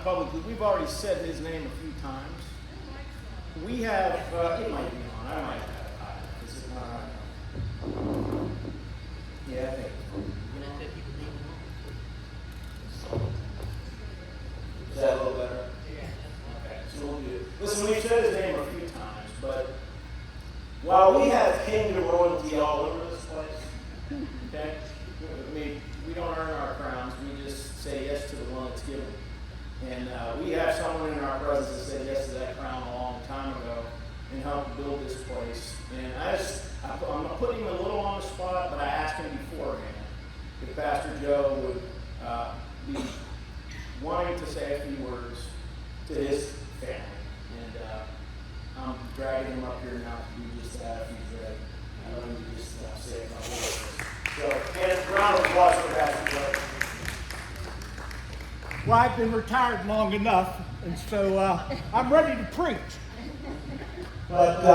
publicly. We've already said his name a few times. We have, it might be on. I might have it. Is it not on? Yeah, I think Is that a little better? Yeah. Okay, so we'll do it. Listen, we've said his name a few times, but while we have kingdom royalty all over this place, okay, I mean, we don't earn our crowns. We just say yes to the one that's given. And we have someone in our presence that said yes to that crown a long time ago and helped build this place. And I'm putting him a little on the spot, but I asked him beforehand if Pastor Joe would be wanting to say a few words to his family. And I'm dragging him up here now to do just that if he's ready. I let him just say a couple words. So, and a round of applause for Pastor Joe. Well, I've been retired long enough, and so I'm ready to preach. But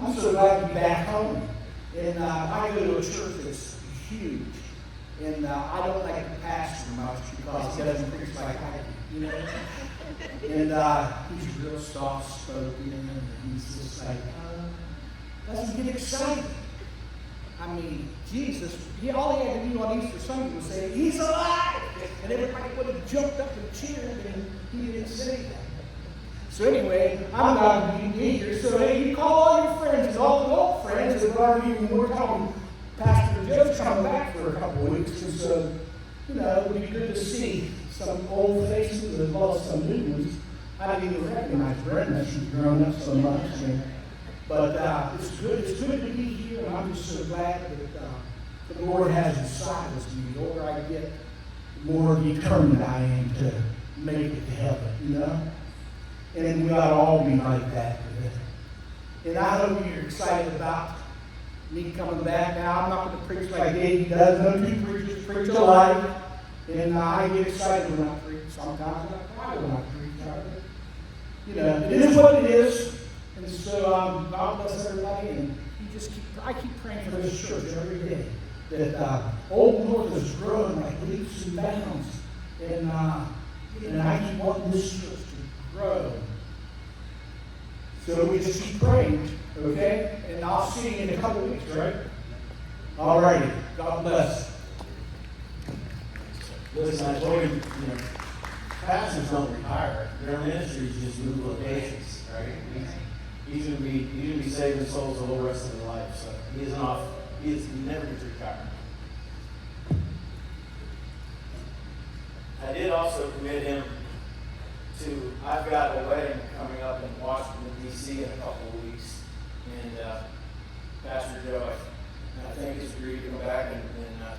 I'm so glad to be back home. And I go to a church that's huge. And I don't like the pastor much because he doesn't preach like I do, you know. And he's real soft-spoken, and he's just like, doesn't get excited. I mean, Jesus, all he had to do on Easter Sunday was say, he's alive! And everybody would have jumped up and cheered, and he didn't say that. So anyway, I'm glad to be here. So hey, you call all your friends and all the old friends, and we're talking, Pastor Joe's coming back for a couple of weeks, and so, you know, it would be good to see some old faces as well as some new ones. I didn't even recognize Brenda. She's grown up so much. But it's good to be here, and I'm just so glad that the Lord has decided me. The older I get, the more determined I am to make it to heaven, you know? And we ought to all be like that. And I hope you're excited about me coming back. Now, I'm not going to preach like Davey does. No two preachers preach alike. And I get excited when I preach. Sometimes I cry when I preach. You know, it is what it is. And so God bless everybody. And I keep praying for this church every day. That Old North is growing like leaps and bounds. And I keep wanting this church to grow. So we just keep praying, okay? And I'll see you in a couple weeks, right? All righty. God bless. Listen, I told you, pastors don't retire. Their ministries just move locations, right? He's going to be saving souls the whole rest of his life. So he never gets retired. I did also commit him to, I've got a wedding coming up in Washington, D.C. in a couple of weeks. And Pastor Joe, I think, has agreed to come back and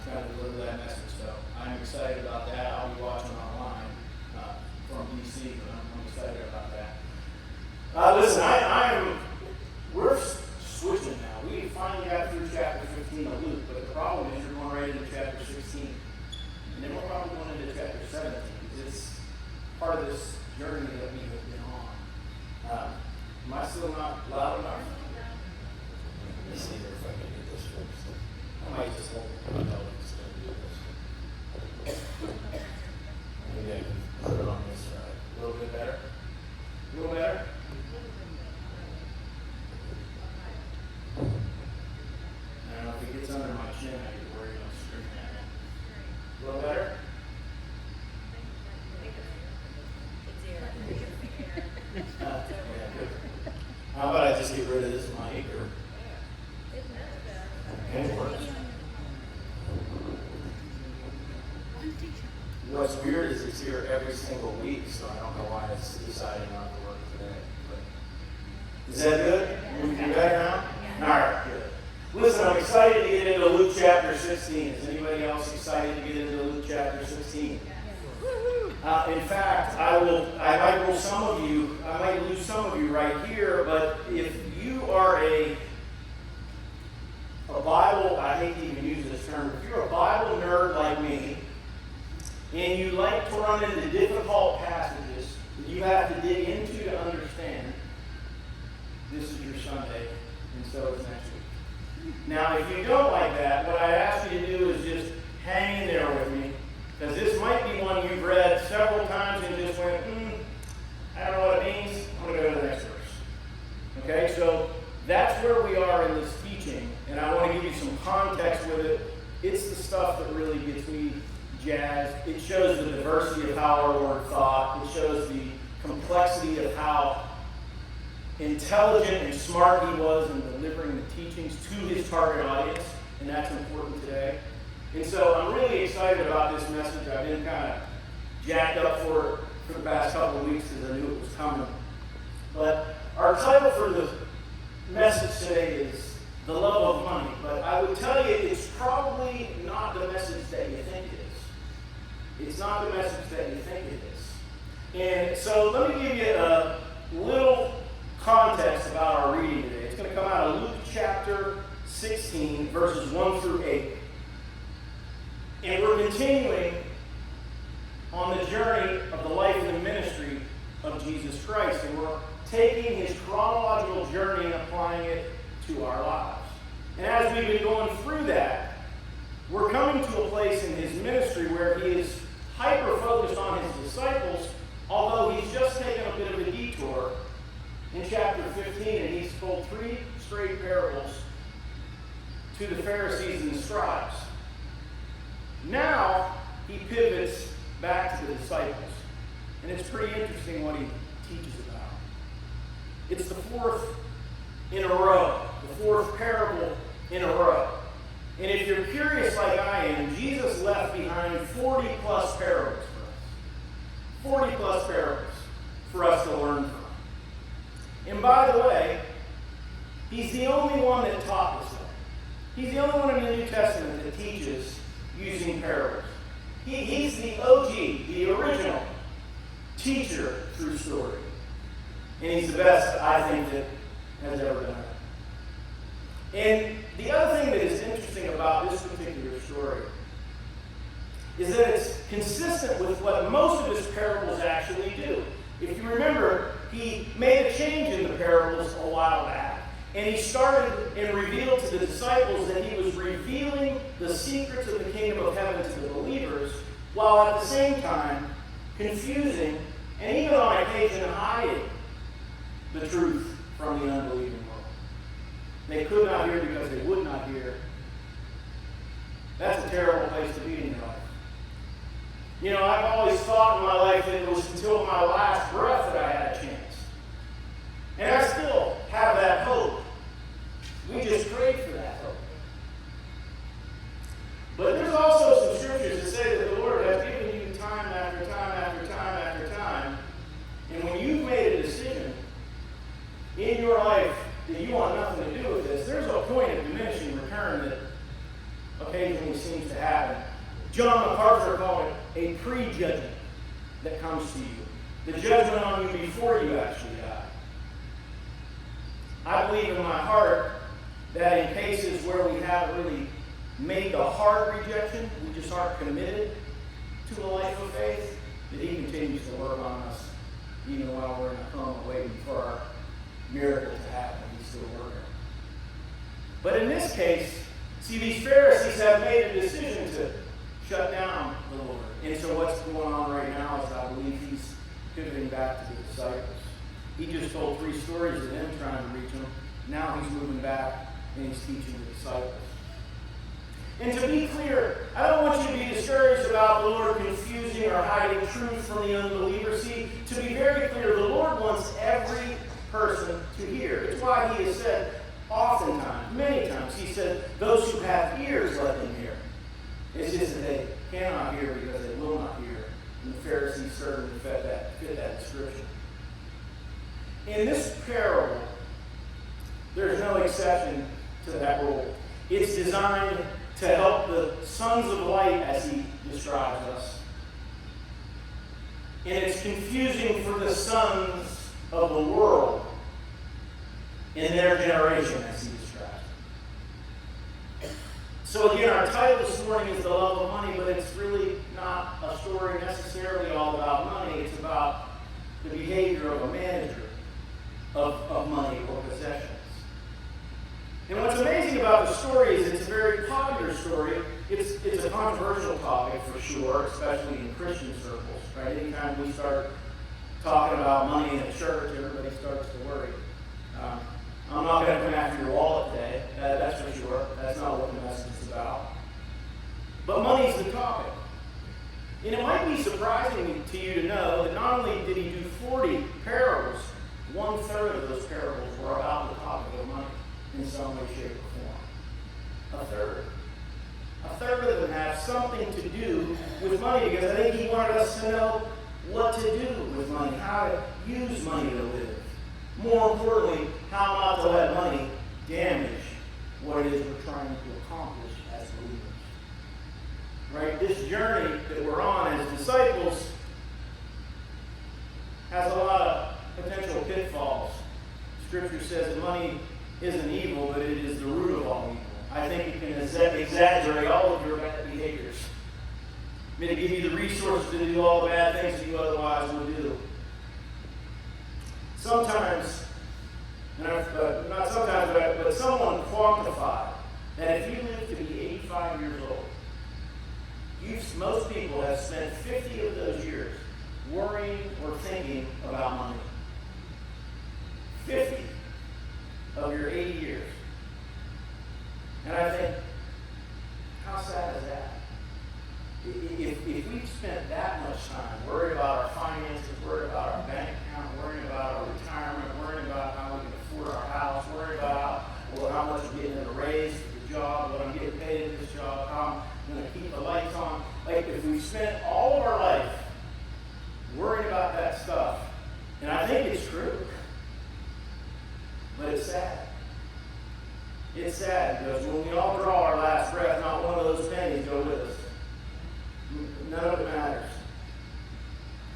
try to deliver that message. So I'm excited about that. I'll be watching online from D.C., but I'm excited about that. Listen, we're switching now. We finally got through chapter 15 of Luke, but the problem is you're going right into chapter 16. And then we're probably going into chapter 17. It's part of this journey that we have been on. Am I still not loud enough? Let me see if I can get this fixed. I might just hold it. I know it's going to do this. Maybe I can put it on this side. A little bit better? A little better? I don't know if it gets under my chin, I get worried about screaming at it. A little better? How about I just get rid of this mic? Okay, it works. What's weird is it's here every single week, so I don't know why it's deciding not to work today. But is that good? We can do better now? All right, good. Listen, I'm excited to get into Luke chapter 16. Is anybody else excited to get into Luke chapter 16? In fact, I might lose some of you right here, but if you are a Bible, I hate to even use this term, if you're a Bible nerd like me, and you like to run into difficult passages that you have to dig into to understand, this is your Sunday, and so is next week. Now, if you don't like that, what I ask you to do is just hang in there with me, because this might be one you've read several times and just our Lord thought. It shows the complexity of how intelligent and smart he was in delivering the teachings to his target audience, and that's important today. And so I'm really excited about this message. I've been kind of jacked up for the past couple of weeks because I knew it was coming. But our title for the message today is The Love of Money. But I would tell you it's probably not the message that you think it is. It's not the message that you think it is. And so let me give you a little context about our reading today. It's going to come out of Luke chapter 16, verses 1 through 8. And we're continuing on the journey of the life and the ministry of Jesus Christ. And we're taking his chronological journey and applying it to our lives. And as we've been going through that, we're coming to a place in his ministry where he is hyper-focused on his disciples, although he's just taken a bit of a detour in chapter 15, and he's told 3 straight parables to the Pharisees and the scribes. Now, he pivots back to the disciples. And it's pretty interesting what he teaches about. It's the 4th in a row, the 4th parable in a row. And if you're curious like I am, Jesus left behind 40 plus parables for us. 40 plus parables for us to learn from. And by the way, he's the only one that taught this way. He's the only one in the New Testament that teaches using parables. He's the OG, the original teacher through story. And he's the best, I think, that has ever done it. And the other thing that is interesting about this particular story is that it's consistent with what most of his parables actually do. If you remember, he made a change in the parables a while back. And he started and revealed to the disciples that he was revealing the secrets of the kingdom of heaven to the believers, while at the same time confusing and even on occasion hiding the truth from the unbelieving world. They could not hear because they would not hear. That's a terrible place to be in your life. You know, I've always thought in my life that it was until my last breath that I had a chance. And I still have that hope. We just prayed for that hope. But there's also some scriptures that say that the Lord has given you time after time after time after time. And when you've made a decision in your life that you want nothing to do with this, there's a point of diminishing return that occasionally seems to happen. John MacArthur called it a prejudgment that comes to you. The judgment on you before you actually die. I believe in my heart that in cases where we haven't really made the hard rejection, we just aren't committed to a life of faith, that he continues to work on us even while we're in a coma waiting for our miracle to happen. He's still working. But in this case, see, these Pharisees have made a decision to shut down the Lord. And so what's going on right now is I believe he's pivoting back to the disciples. He just told 3 stories of them trying to reach them. Now he's moving back and he's teaching the disciples. And to be clear, I don't want you to be discouraged about the Lord confusing or hiding truth from the unbeliever. See, to be very clear, the Lord wants every person to hear. It's why he has said oftentimes, many times, he said, those who have ears, let them hear. It's just that they cannot hear because they will not hear. And the Pharisees certainly fit that description. In this parable, there's no exception to that rule. It's designed to help the sons of light, as he describes us. And it's confusing for the sons of the world in their generation, as he describes it. So again, our title this morning is The Love of Money, but it's really not a story necessarily all about money. It's about the behavior of a manager of money or possessions. And what's amazing about the story is it's a very popular story. It's a controversial topic for sure, especially in Christian circles. Right? Anytime we start talking about money in a church, everybody starts to worry. I'm not going to come after your wallet today. That's for sure. That's not what the message is about. But money's the topic. And it might be surprising to you to know that not only did he do 40 parables, 1/3 of those parables were about the topic of money in some way, shape, or form. A third. A third of them have something to do with money, because I think he wanted us to know what to do with money, how to use money to live. More importantly, how not to let money damage what it is we're trying to accomplish as believers. Right? This journey that we're on as disciples has a lot of potential pitfalls. Scripture says that money isn't evil, but it is the root of all evil. I think you can exaggerate all of your bad behaviors. I mean, to give you the resources to do all the bad things that you otherwise would do. Sometimes, not sometimes, but someone quantified that if you live to be 85 years old, most people have spent 50 of those years worrying or thinking about money. 50 of your 80 years. And I think, how sad is that? If we've spent that much time worried about our finances, worried about our bank account, worrying about our retirement, worrying about how we can afford our house, worrying about how much we're getting in a raise for the job, what I'm getting paid in this job, how I'm going to keep the lights on. Like, if we've spent all of our life worrying about that stuff, and I think it's true, but it's sad. It's sad because when we all draw our last breath, not one of those pennies go with us. None of it matters.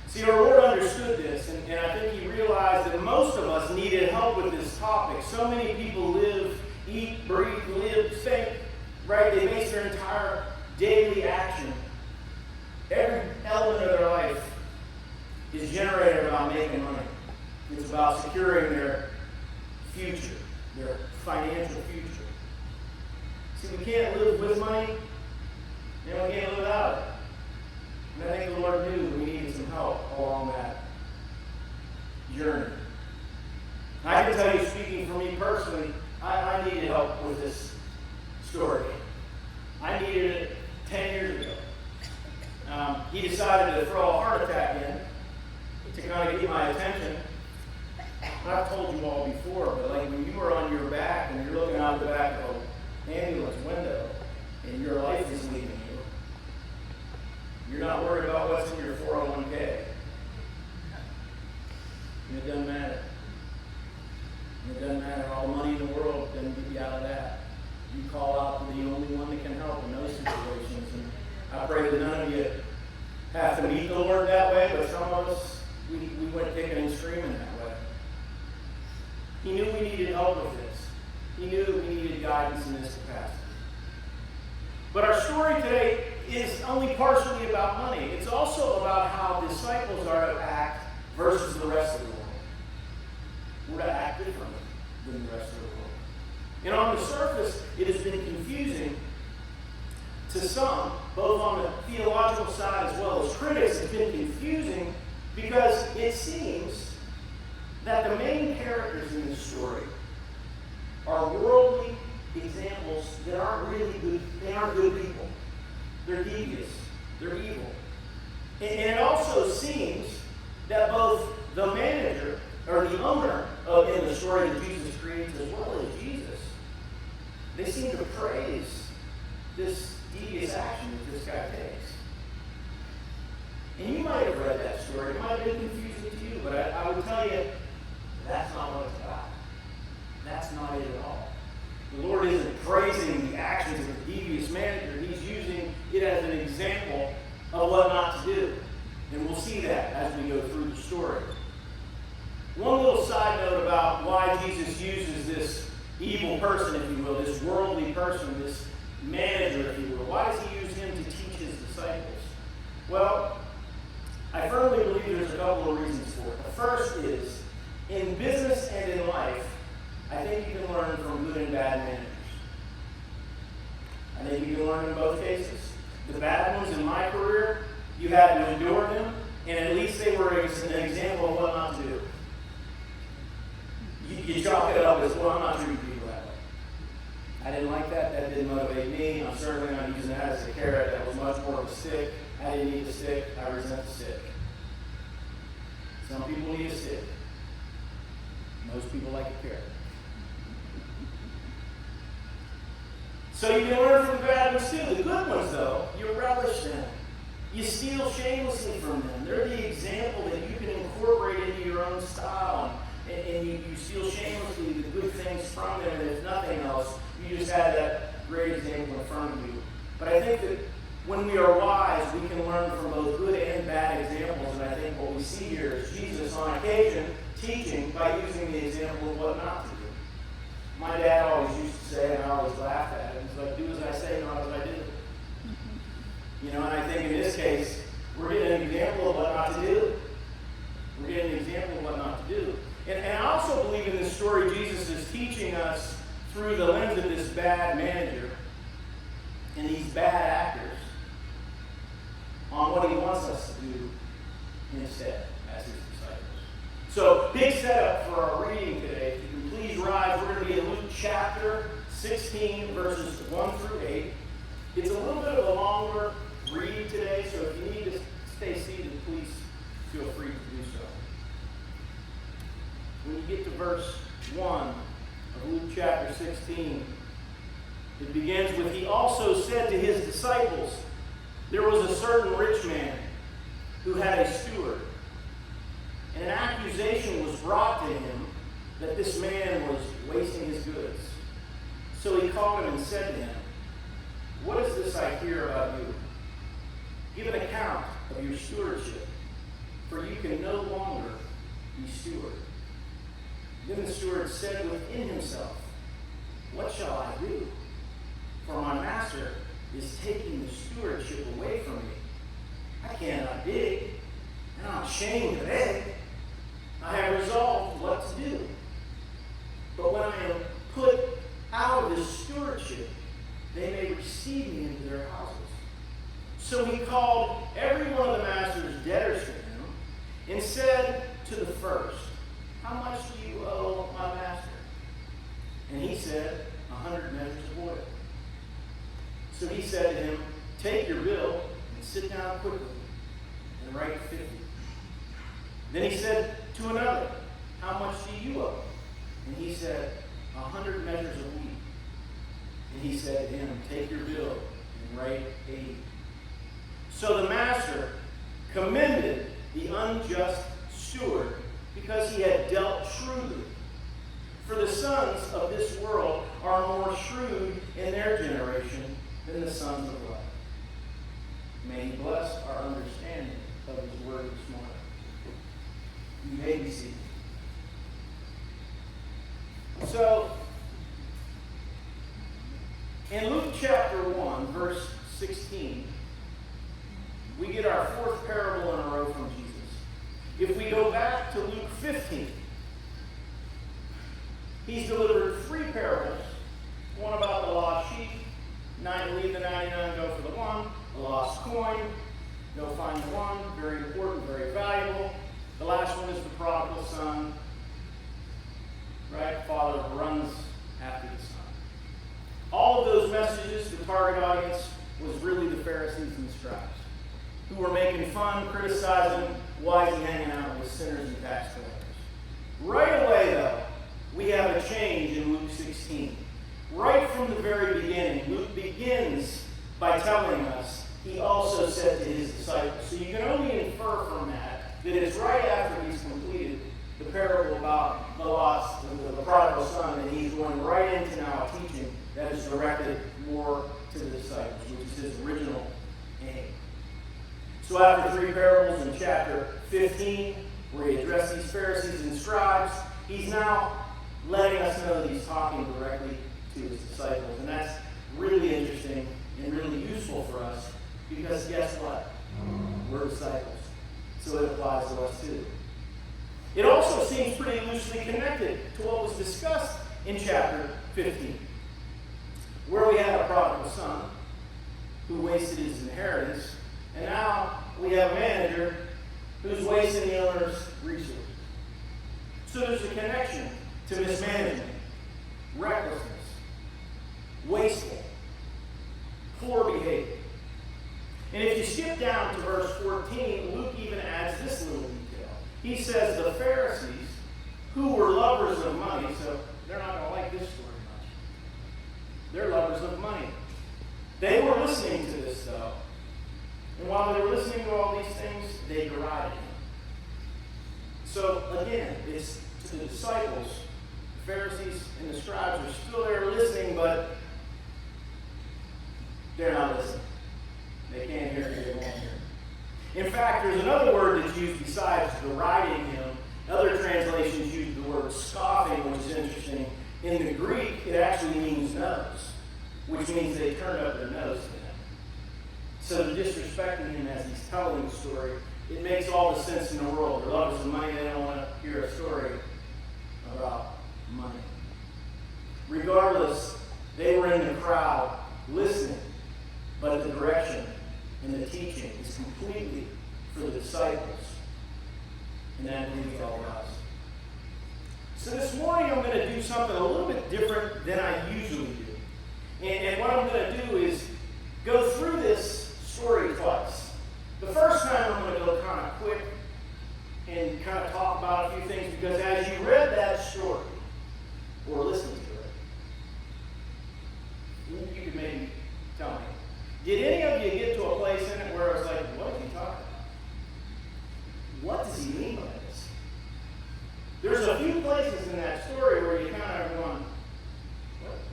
See, our Lord understood this, and I think he realized that most of us needed help with this topic. So many people live, eat, breathe, live, think, right? They base their entire daily action. Every element of their life is generated around making money. It's about securing their future, their financial future. See, we can't live with money, and we can't live without it. And I think the Lord knew we needed some help along that journey. I can tell you, speaking for me personally, I needed help with this story. I needed it 10 years ago. He decided to throw a heart attack in to kind of get my attention. I've told you all before, but like when you are on your back and you're looking out the back of an ambulance window and your life is leaving you, you're not worried about what's in your 401k. And it doesn't matter. And it doesn't matter. All the money in the world doesn't get you out of that. You call out to the only one that can help in those situations. And I pray that none of you have to meet the Lord that way, but some of us, we went kicking and screaming that way. He knew we needed help with this. He knew we needed guidance in this capacity. But our story today is only partially about money. It's also about how disciples are to act versus the rest of the world. We're to act differently than the rest of the world. And on the surface, it has been confusing to some, both on the theological side as well as critics. It's been confusing because it seems that the main characters in this story are worldly examples that aren't really good. They aren't good people. They're devious. They're evil. And it also seems that both the manager or the owner in the story that Jesus creates, as well as Jesus, they seem to praise this devious action that this guy takes. And you might have read that story. It might have been confusing to you, but I would tell you that's not what it's about. That's not it at all. The Lord isn't praising the actions of the devious manager. He's using it as an example of what not to do. And we'll see that as we go through the story. One little side note about why Jesus uses this evil person, if you will, this worldly person, this manager, if you will. Why does he use him to teach his disciples? Well, I firmly believe there's a couple of reasons for it. The first is, in business and in life, I think you can learn from good and bad managers. I think you can learn in both cases. The bad ones in my career, you had to endure them, and at least they were an example of what not to do. You chalk it up as, well, I'm not treating people that way. I didn't like that. That didn't motivate me. I'm certainly not using that as a carrot. That was much more of a stick. I didn't need the stick. I resent the stick. Some people need a stick. Most people like a carrot. So you can learn from the bad ones too. The good ones, though, you relish them. You steal shamelessly from them. They're the example that you can incorporate into your own style. And you steal shamelessly the good things from them. And if nothing else, you just had that great example in front of you. But I think that when we are wise, we can learn from both good and bad examples. And I think what we see here is Jesus, on occasion, teaching by using the example of what not to do. My dad always used to say, and I always laughed at it, he's like, do as I say, not as I do. You know, and I think in this case, we're getting an example of what not to do. We're getting an example of what not to do. And I also believe in this story, Jesus is teaching us through the lens of this bad manager and these bad actors on what he wants us to do instead as his disciples. So, big setup for our reading today. If you can please rise, we're going to be in Luke chapter 16, verses 1 through 8. It's a little bit of a longer read today, so if you need to stay seated, please feel free to do so. When you get to verse 1 of Luke chapter 16, it begins with, he also said to his disciples, there was a certain rich man who had a steward, and an accusation was brought to him that this man was wasting his goods. So he called him and said to him, what is this I hear about you? Give an account of your stewardship, for you can no longer be steward. Then the steward said within himself, what shall I do? For my master is taking the stewardship away from me. I cannot dig, and I'm ashamed to beg. I have resolved what to do. But when I am put out of this stewardship, they may receive me into their houses. So he called every one of the master's debtors to him and said to the first, how much do you owe my master? And he said, 100 measures of oil. So he said to him, take your bill and sit down quickly and write 50. Then he said to another, how much do you owe? And he said, 100 measures of wheat. And he said to him, take your bill and write 80. So the master commended the unjust steward because he had dealt shrewdly. For the sons of this world are more shrewd in their generation than the sons of light. May he bless our understanding of his word this morning. You may be seated. So, in Luke chapter 1, verse 16, we get our fourth parable in a row from Jesus. If we go back to Luke 15, he's delivered 3 parables. One about the lost sheep, leave the 99, go for the one. The lost coin, go find the one. Very important, very valuable. The last one is the prodigal son. Right? Father runs after the son. All of those messages, the target audience was really the Pharisees and the scribes, who were making fun, criticizing, why is he hanging out with sinners and tax collectors. Right away, though, we have a change in Luke 16. Right from the very beginning, Luke begins by telling us he also said to his disciples. So you can only infer from that it's right after he's completed the parable about the prodigal son, and he's going right into now a teaching that is directed more to the disciples, which is his original aim. So after 3 parables in chapter 15, where he addressed these Pharisees and scribes, he's now letting us know that he's talking directly to his disciples. And that's really interesting and really useful for us, because guess what? We're disciples. So it applies to us too. It also seems pretty loosely connected to what was discussed in chapter 15, where we had a prodigal son who wasted his inheritance, and now we have a manager who's wasting the owner's resources. So there's a connection to mismanagement, recklessness, wasteful, poor behavior. And if you skip down He says the Pharisees, who were lovers of money, so they're not going to like this story much. They're lovers of money. They were listening to this, though. And while they were listening to all these things, they derided him. So, again, it's to the disciples. The Pharisees and the scribes are still there listening, but they're not listening. They can't hear it, they won't hear it. In fact, there's another word that's used besides deriding him. Other translations use the word scoffing, which is interesting. In the Greek, it actually means nose, which means they turned up their nose to him. So they're disrespecting him as he's telling the story. It makes all the sense in the world. They're lovers of money, they don't want to hear a story about money. Regardless, they were in the crowd listening, but the direction and the teaching is completely for the disciples. And that leads all of us. So this morning I'm going to do something a little bit different than I usually do. And what I'm going to do is go through this story twice. The first time I'm going to go kind of quick and kind of talk about a few things, because as you read that story, or listened to it, you could maybe tell me, did any of you get to a place in it where I was like, what is he talking about? What does he mean by this? There's a few places in that story where you kind of going,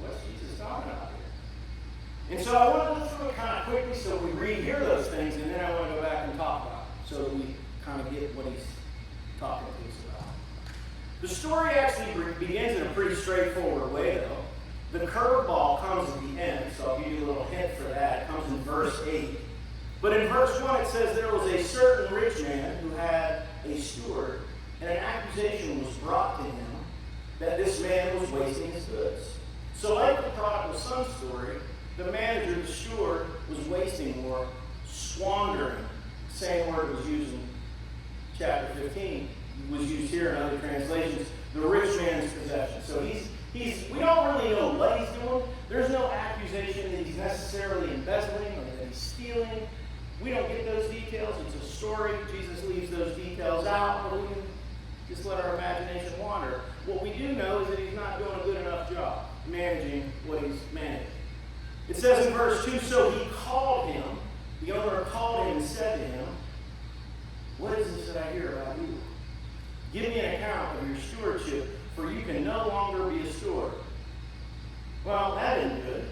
what's Jesus talking about here? And so I want to go through it kind of quickly so we rehear those things, and then I want to go back and talk about it so that we kind of get what he's talking to us about. The story actually begins in a pretty straightforward way, though. The curveball comes at the end, so I'll give you a little hint for that. It comes in verse 8. But in verse 1 it says, there was a certain rich man who had a steward, and an accusation was brought to him that this man was wasting his goods. So like the prodigal son story, the manager, the steward, was wasting or squandering. Same word was used in chapter 15. It was used here in other translations. The rich man's possession. So we don't really know what he's doing. There's no accusation that he's necessarily embezzling or that he's stealing. We don't get those details. It's a story. Jesus leaves those details out, but we can just let our imagination wander. What we do know is that he's not doing a good enough job managing what he's managing. It says in verse 2, so he called him, the owner called him and said to him, what is this that I hear about you? Give me an account of your stewardship, for you can no longer be a steward. Well, that isn't good.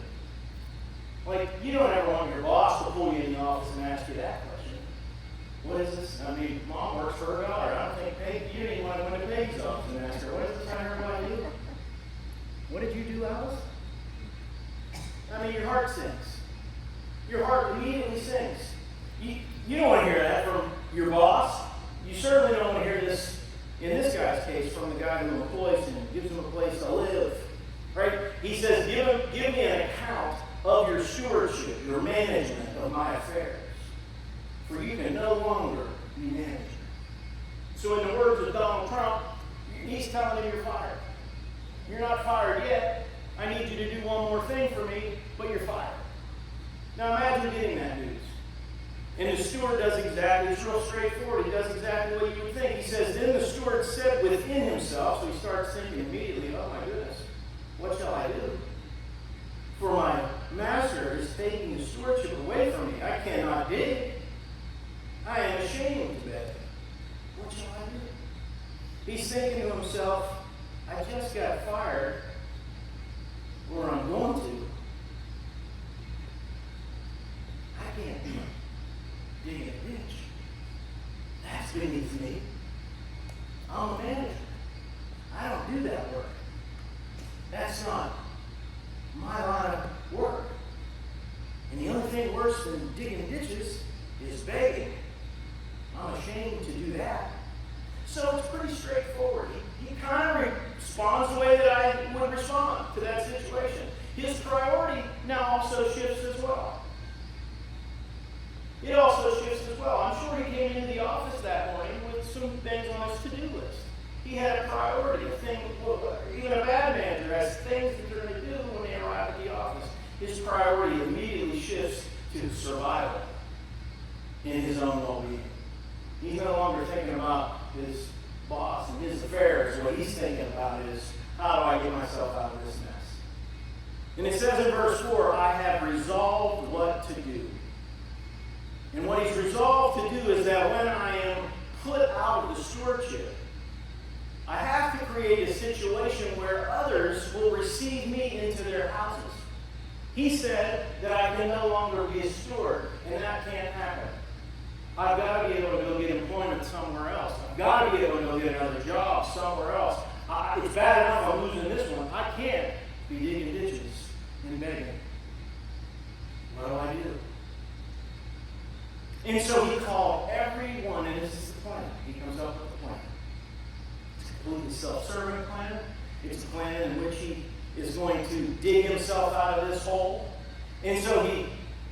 Like, you don't ever want your boss to pull you in the office and ask you that question. What is this? I mean, mom works for her daughter. I don't think you didn't want to go to Peggy's office and ask her, what is this I heard about you? What did you do, Alice? I mean, your heart sinks. Your heart immediately sinks. You don't want to hear that from your boss. You certainly don't want to hear this, in this guy's case, from the guy who employs him, gives him a place to live. Right? He says, give me an account of your stewardship, your management of my affairs. For you can no longer be manager. So in the words of Donald Trump, he's telling him you're fired. You're not fired yet. I need you to do one more thing for me, but you're fired. Now imagine getting that news. And the steward does exactly, it's real straightforward, he does exactly what you would think. He says, then the steward said within himself, so he starts thinking immediately, oh my goodness, what shall I do? For my master is taking the stewardship away from me. I cannot dig. I am ashamed to beg. What shall I do? He's thinking to himself, I just got fired, or I'm going to. I can't dig in a ditch. That's beneath me. I'm a manager. I don't do that work. That's not my line of work. And the only thing worse than digging ditches is begging. I'm ashamed to do that. So it's pretty straightforward. He kind of responds the way that I would respond to that situation. His priority now also shifts as well. It also shifts as well. I'm sure he came into the office that morning with some things on his to-do list. He had a priority, a thing. Even a bad manager has things that they're going to do when they arrive at the office. His priority immediately shifts to survival in his own well-being. He's no longer thinking about his boss and his affairs. What he's thinking about is, how do I get myself out of this mess? And it says in verse 4, I have resolved what to do. And what he's resolved to do is that when I am put out of the stewardship, I have to create a situation where others will receive me into their houses. He said that I can no longer be a steward, and that can't happen. I've got to be able to go get employment somewhere else. I've got to be able to go get another job somewhere else. It's bad enough I'm losing this one. I can't be digging ditches and begging. What do I do? And so he called everyone, and this is the plan. He comes up with a plan. It's a completely self-serving plan. It's a plan in which he is going to dig himself out of this hole. And so he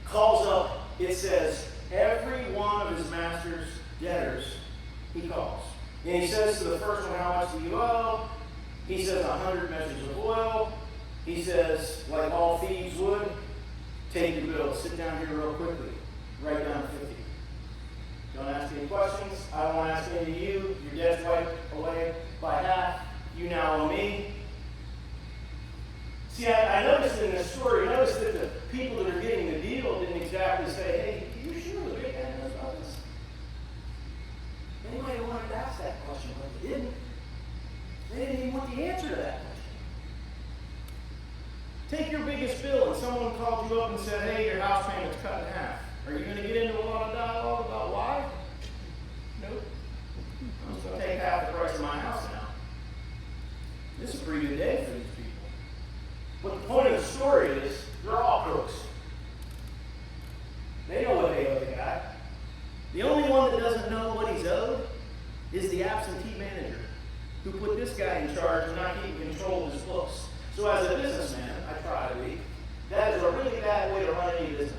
calls up, it says, every one of his master's debtors he calls. And he says to the first one, how much do you owe? He says 100 measures of oil. He says, like all thieves would, take your bill. Sit down here real quickly. Write down 50. Don't ask any questions. I won't ask any of you. Your debt's wiped away by half. You now owe me. See, I noticed in this story, notice that the people that are getting the deal didn't exactly say, hey, are you sure the big guy knows about this? They might have wanted to ask that question, but they didn't. They didn't even want the answer to that question. Take your biggest bill and someone called you up and said, hey, your house payment's cut in half. Are you going to get into a lot of dialogue about why? Nope. I'm just going to take half the price of my house now. This is a pretty good day for these people. But the point of the story is, they're all crooks. They know what they owe the guy. The only one that doesn't know what he's owed is the absentee manager, who put this guy in charge and not keeping control of his books. So as a businessman, I try to be, that is a really bad way to run any business.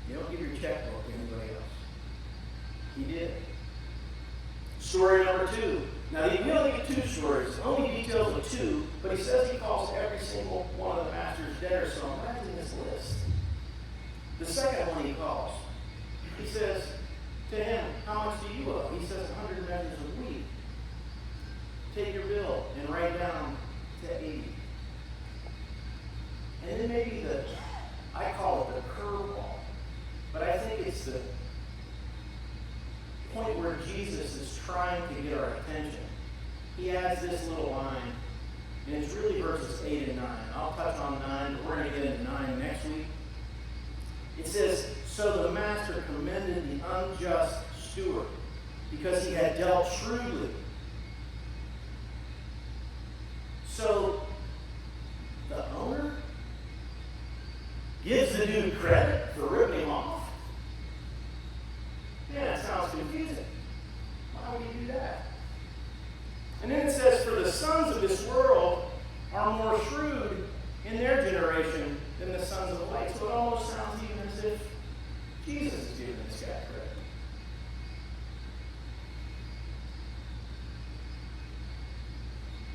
You don't give your checkbook to anybody else. He did. Story number 2. Now, we only get 2 stories, only details of 2, but he says he calls every single one of the master's debtors, so I'm writing this list. The second one he calls, he says to him, how much do you owe? He says 100 measures of wheat. Take your bill and write down to 80. And then maybe I call it the curveball, but I think it's the point where Jesus is trying to get our attention. He adds this little line, and it's really verses 8 and 9. I'll touch on 9, but we're going to get into 9 next week. It says, so the master commended the unjust steward because he had dealt shrewdly. So the owner gives the dude credit for ripping him off. Yeah, that sounds confusing. Why would you do that? And then it says, for the sons of this world are more shrewd in their generation than the sons of light. So it almost sounds even as if Jesus is giving this guy credit.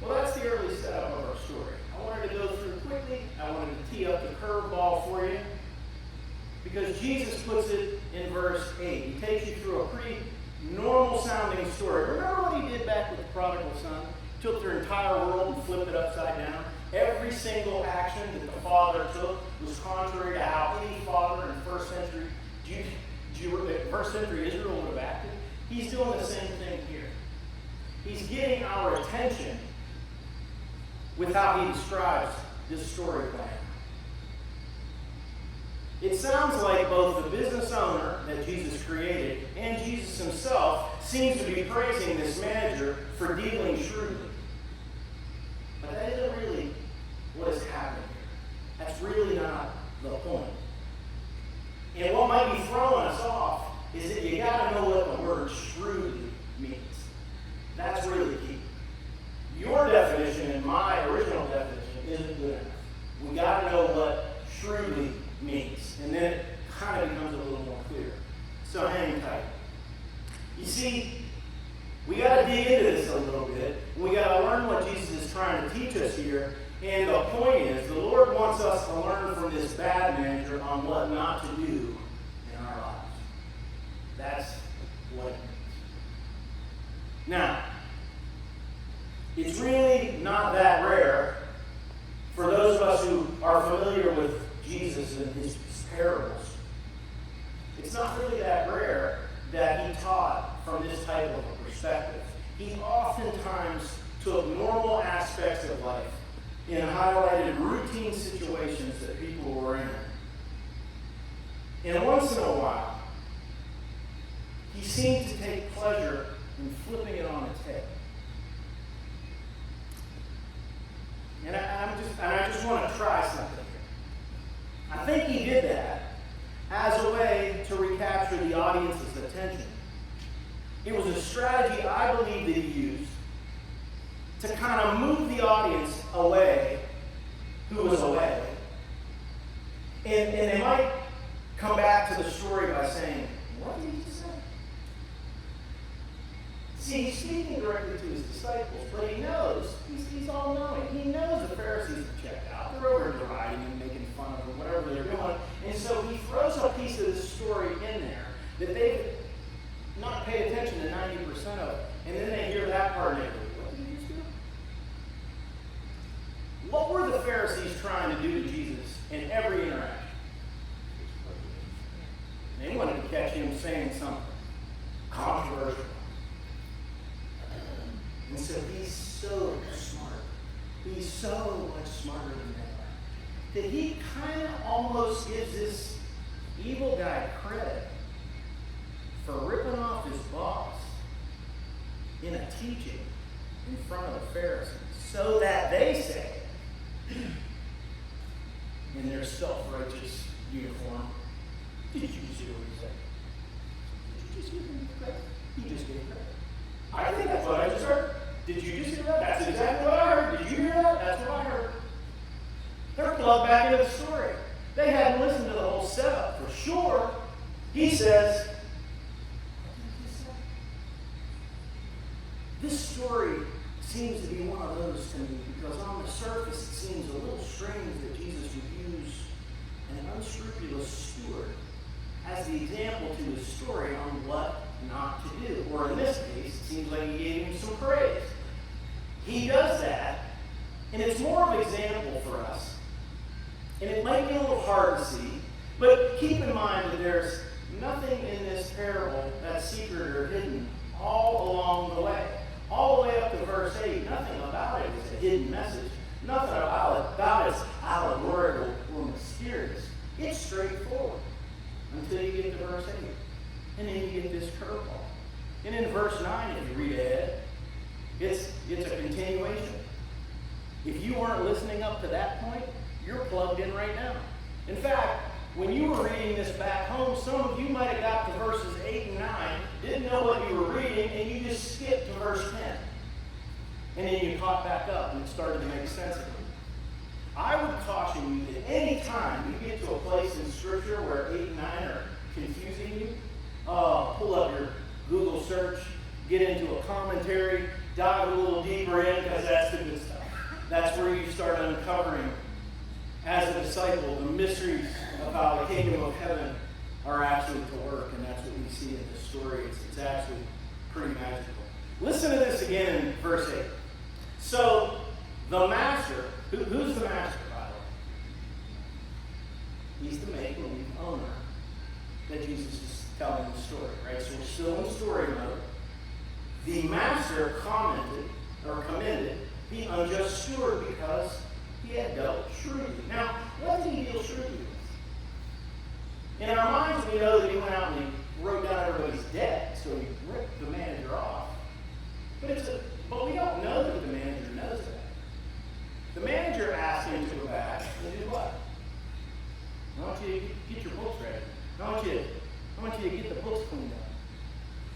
Well, that's the early setup of our story. I wanted to go through quickly. I wanted to tee up the curveball for you, because Jesus puts it in verse 8. He takes you through a pretty normal sounding story. Remember what he did back with the prodigal son? He took their entire world and flipped it upside down. Every single action that the father took was contrary to how any father in first century Israel would have acted. He's doing the same thing here. He's getting our attention with how he describes this story plan. It sounds like both the business owner that Jesus created and Jesus himself seems to be praising this manager for dealing shrewdly. But that isn't really what is happening here. That's really not the point. And what might be throwing us off is that you got to know what the word shrewdly means. That's really key. Your definition and my original definition isn't good enough. We got to know what shrewdly means. And then it kind of becomes a little more clear. So hang tight. You see, we got to dig into this a little bit. We got to learn what Jesus is trying to teach us here. And the point is, the Lord wants us to learn from this bad manager on what not to do in our lives. That's what it means. Now, it's really not that rare for those of us who are familiar with Jesus and his parables. It's not really that rare that he taught from this type of a perspective. He oftentimes took normal aspects of life and highlighted routine situations that people were in. And once in a while, he seemed to take pleasure in flipping it on its head. And I just want to try something here. I think he did that as a way to recapture the audience's attention. It was a strategy I believe that he used to kind of move the audience away, who was away. And they might come back to the story by saying, what did he just say? See, he's speaking directly to his disciples, but he knows, he's all-knowing. He knows the Pharisees have checked out. They're over deriding him, making fun of him, whatever they're doing. And so he throws a piece of this story in there that they've not paid attention to 90% of it. And then they hear that part and they go, what did he just do? What were the Pharisees trying to do to Jesus in every interaction? They wanted to catch him saying something controversial. And so he's so smart. He's so much smarter than they are, that he kind of almost gives this evil guy credit for ripping off his boss in a teaching in front of the Pharisees, so that they say, in their self-righteous uniform, did you just hear what he said? Did you just hear him credit? He just gave credit. I think that's what I just heard. Did you just hear that? That's exactly what I heard. Did you hear that? That's what I heard. They're plugged back into the story. They hadn't listened to the whole setup for sure. He says, this story seems to be one of those to me because on the surface it seems a little strange that Jesus would use an unscrupulous steward as the example to his story on what not to do. Or in this case, it seems like he gave him some praise. He does that, and it's more of an example for us. And it might be a little hard to see, but keep in mind that there's nothing in this parable that's secret or hidden all along the way. All the way up to verse 8, nothing about it is a hidden message. Nothing about it is allegorical or mysterious. It's straightforward until you get to verse 8. And then you get this curveball. And in verse 9, if you read ahead, it's a continuation. If you weren't listening up to that point, you're plugged in right now. In fact, when you were reading this back home, some of you might have got to verses 8 and 9, didn't know what you were reading, and you just skipped to verse 10. And then you caught back up and it started to make sense again. I would caution you that any time you get to a place in Scripture where 8 and 9 are confusing you, pull up your Google search, get into a commentary, dive a little deeper in, because that's the good stuff. That's where you start uncovering, as a disciple, the mysteries of how the kingdom of heaven are actually to work, and that's what we see in this story. It's actually pretty magical. Listen to this again in verse 8. So, the master, who's the master, by the way? He's the make-believe owner that Jesus is telling the story, right? So we're still in story mode. The master commended the unjust steward because he had dealt shrewdly. Now, what did he deal shrewdly with? In our minds, we know that he went out and he wrote down everybody's debt, so he ripped the manager off. But we don't know that the manager knows that. The manager asked him to go back and do what? I want you to get your books ready. I want you to get the books cleaned up.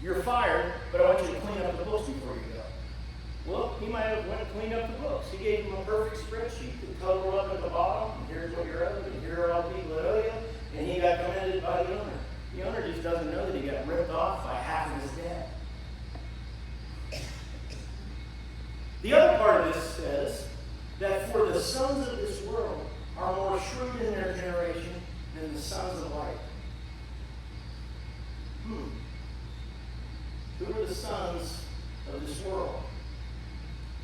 You're fired, but I want you to clean up the books before you go. Well, he might have went and cleaned up the books. He gave him a perfect spreadsheet that totaled up at the bottom. And here's what you're owed, and here are all the people that owe you. And he got commended by the owner. The owner just doesn't know that he got ripped off by half of his debt. The other part of this says that for the sons of this world are more shrewd in their generation than the sons of light. Who are the sons of this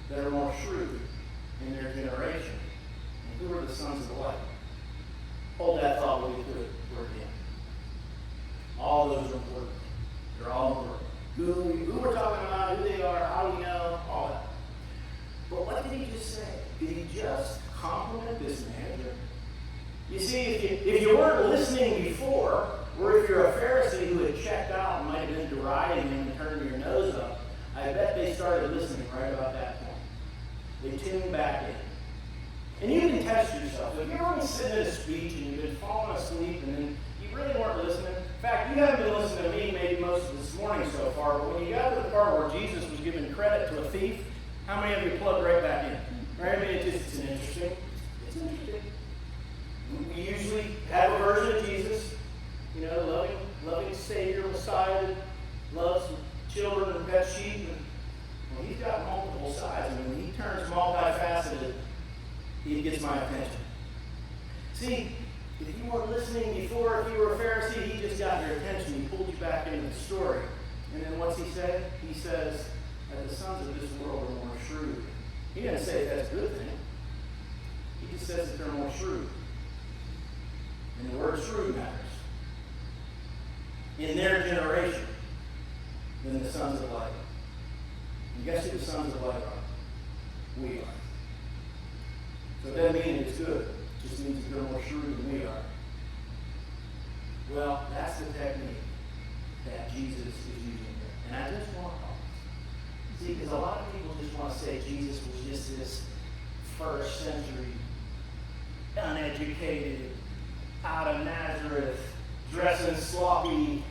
that are more shrewd in their generation? And who are the sons of the light? Hold that thought while we do it again. All those are important. They're all important. Who we're talking about, who they are, how we know, all that. But what did he just say? Did he just compliment this manager? You see, if you weren't listening before, or if you're a Pharisee who had checked out and might have been deriding him and turning your nose up, I bet they started listening right about that point. They tuned back in. And you can test yourself. If you're only sitting at a speech and you've been falling asleep and then you really weren't listening, in fact, you haven't been listening to me maybe most of this morning so far, but when you got to the part where Jesus was giving credit to a thief, how many of you plugged right back in? Right? I mean, it's interesting. We usually have a version of Jesus, loving Savior, Messiah, that loves children and pet sheep. And he's got multiple sides. And when he turns multifaceted, he gets my attention. See, if you weren't listening before, if you were a Pharisee, he just got your attention. He pulled you back into the story. And then what's he said? He says that the sons of this world are more shrewd. He didn't say that's a good thing. He just says that they're more shrewd. And the word shrewd matters. In their generation than the sons of light. And guess who the sons of light are? We are. So it doesn't mean it's good. It just means that they're more shrewd than we are. Well, that's the technique that Jesus is using here. And I just want to see, because a lot of people just want to say Jesus was just this first century, uneducated, out of Nazareth, dressing sloppy,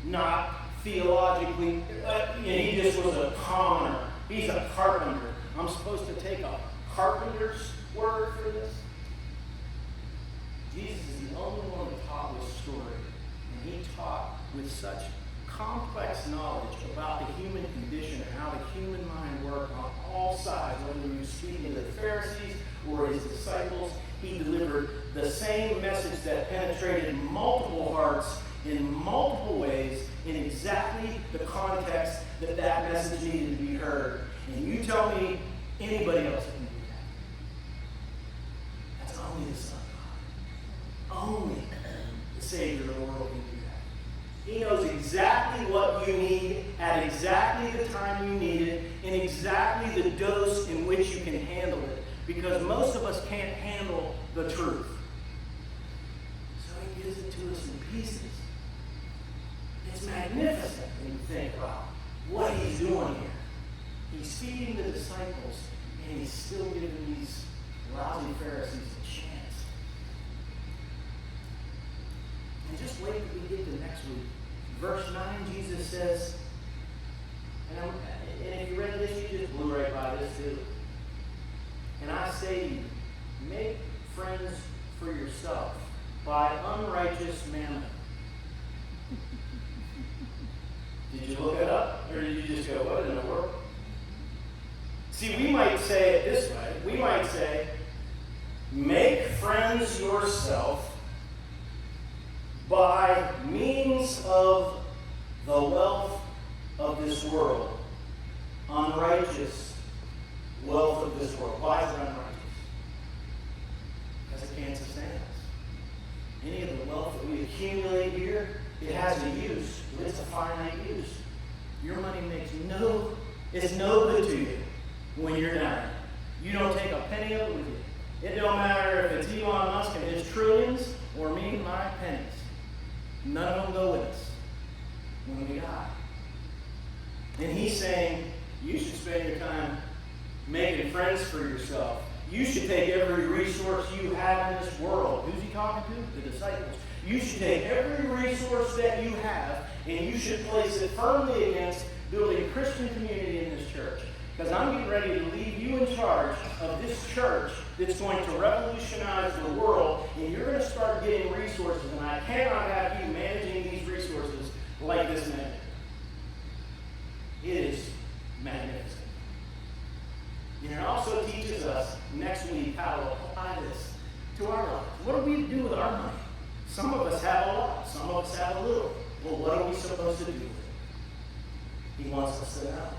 not theologically, he just was a commoner. He's a carpenter. I'm supposed to take a carpenter's word for this? Jesus is the only one who taught this story. And he taught with such complex knowledge about the human condition and how the human mind worked on all sides, whether he was speaking to the Pharisees or his disciples. He delivered the same message that penetrated multiple hearts in multiple ways in exactly the context that that message needed to be heard. And you tell me anybody else can do that. That's only the Son of God. Only the Savior of the world can do that. He knows exactly what you need at exactly the time you need it, in exactly the dose in which you can handle it. Because most of us can't handle the truth. So he gives it to us in pieces. It's magnificent when you think about what he's doing here. He's feeding the disciples, and he's still giving these lousy Pharisees a chance. And just wait till we get to next week. Verse 9, Jesus says, and if you read this, you just blew right by this too. And I say to you, make friends for yourself by unrighteous mammon. Did you look it up? Or did you just go, what in the world? See, we might say it this way. We might say, make friends yourself by means of the wealth of this world. Unrighteous wealth of this world. Why is it unrighteous? Because it can't sustain us. Any of the wealth that we accumulate here, it has a use. It's a finite use. Your money it's no good to you when you're dying. You don't take a penny of it with you. It don't matter if it's Elon Musk and his trillions or me and my pennies. None of them go with us when we die. And he's saying, you should spend your time making friends for yourself. You should take every resource you have in this world. Who's he talking to? The disciples. You should take every resource that you have and you should place it firmly against building a Christian community in this church. Because I'm getting ready to leave you in charge of this church that's going to revolutionize the world, and you're going to start getting resources, and I cannot have you managing these resources like this man. It is magnificent. And it also teaches us next week how to apply this to our lives. What do we do with our money? Some of us have a lot, some of us have a little. Well, what are we supposed to do with it? He wants us to know.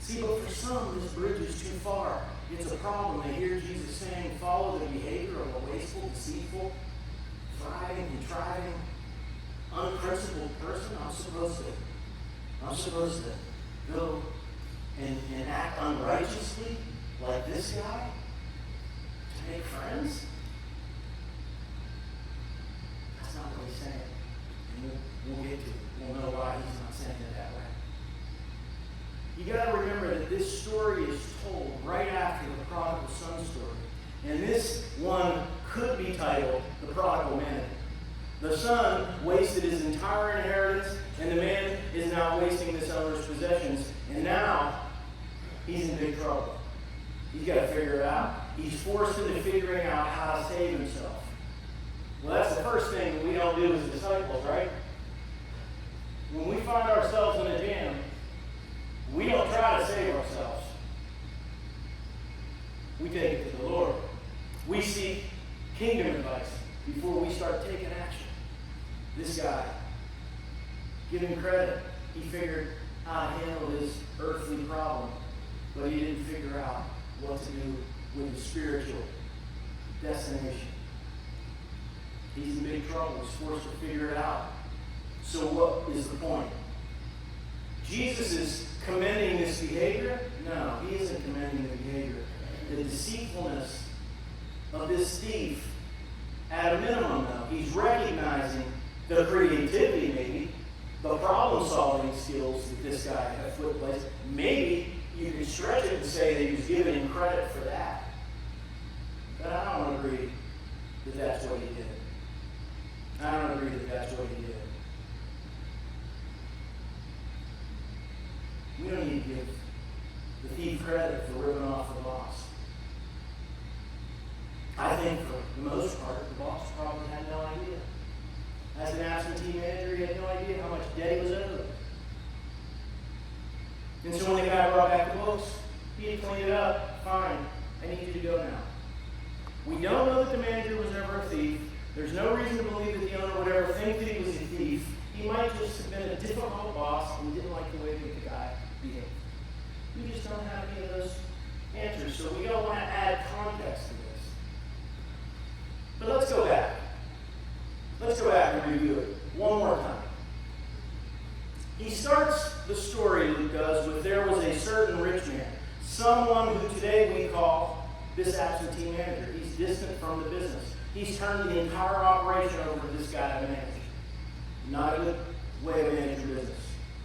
See, but for some, this bridge is too far. It's a problem. They hear Jesus saying, follow the behavior of a wasteful, deceitful, thriving, contriving, unprincipled person. I'm supposed to go and act unrighteously like this guy to make friends? That's not what he's saying. And we'll get to it. We'll know why he's not saying it that way. You got to remember that this story is told right after the prodigal son story. And this one could be titled The Prodigal Man. The son wasted his entire inheritance, and the man is now wasting this owner's possessions. And now he's in big trouble. He's got to figure it out. He's forced into figuring out how to save himself. Well, that's the first thing that we don't do as disciples, right? When we find ourselves in a jam, we don't try to save ourselves. We take it to the Lord. We seek kingdom advice before we start taking action. This guy, give him credit. He figured how to handle his earthly problem, but he didn't figure out what to do with his spiritual destination. He's in big trouble. He's forced to figure it out. So what is the point? Jesus is commending this behavior? No, he isn't commending the behavior. The deceitfulness of this thief, at a minimum, though, he's recognizing the creativity, maybe, the problem-solving skills that this guy had put in place. Maybe you can stretch it and say that he was giving him credit for that. But I don't agree that that's what he did. I don't agree that that's what he did. We don't need to give the thief credit for ripping off the boss. I think for the most part, the boss probably had no idea. As an absentee manager, he had no idea how much debt he was owed. And so when the guy brought back the books, he had cleaned it up. Fine, I need you to go now. We don't know that the manager was ever a thief. There's no reason to believe that the owner would ever think that he was a thief. He might just have been a difficult boss and didn't like the way that the guy behaved. We just don't have any of those answers, so we don't want to add context to this. But let's go back. Let's go back and review it one more time. He starts the story, Luke does, with there was a certain rich man, someone who today we call this absentee manager. He's distant from the business. He's turned the entire operation over to this guy to manage. Not a good way to manage your business.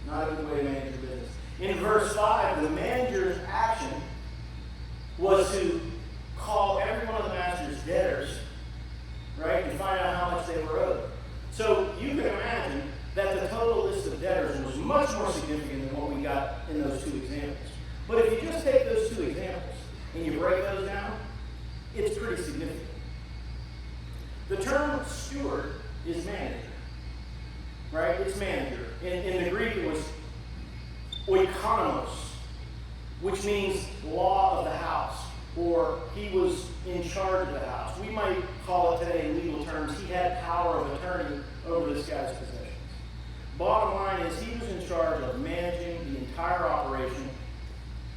Not a good way to manage your business. In verse 5, the manager's action was to call every one of the master's debtors, right, and find out how much they were owed. So you can imagine that the total list of debtors was much more significant than what we got in those two examples. But if you just take those two examples and you break those down, it's pretty significant. The term steward is manager, right? It's manager. In the Greek, it was oikonomos, which means law of the house, or he was in charge of the house. We might call it today in legal terms, he had power of attorney over this guy's possessions. Bottom line is he was in charge of managing the entire operation,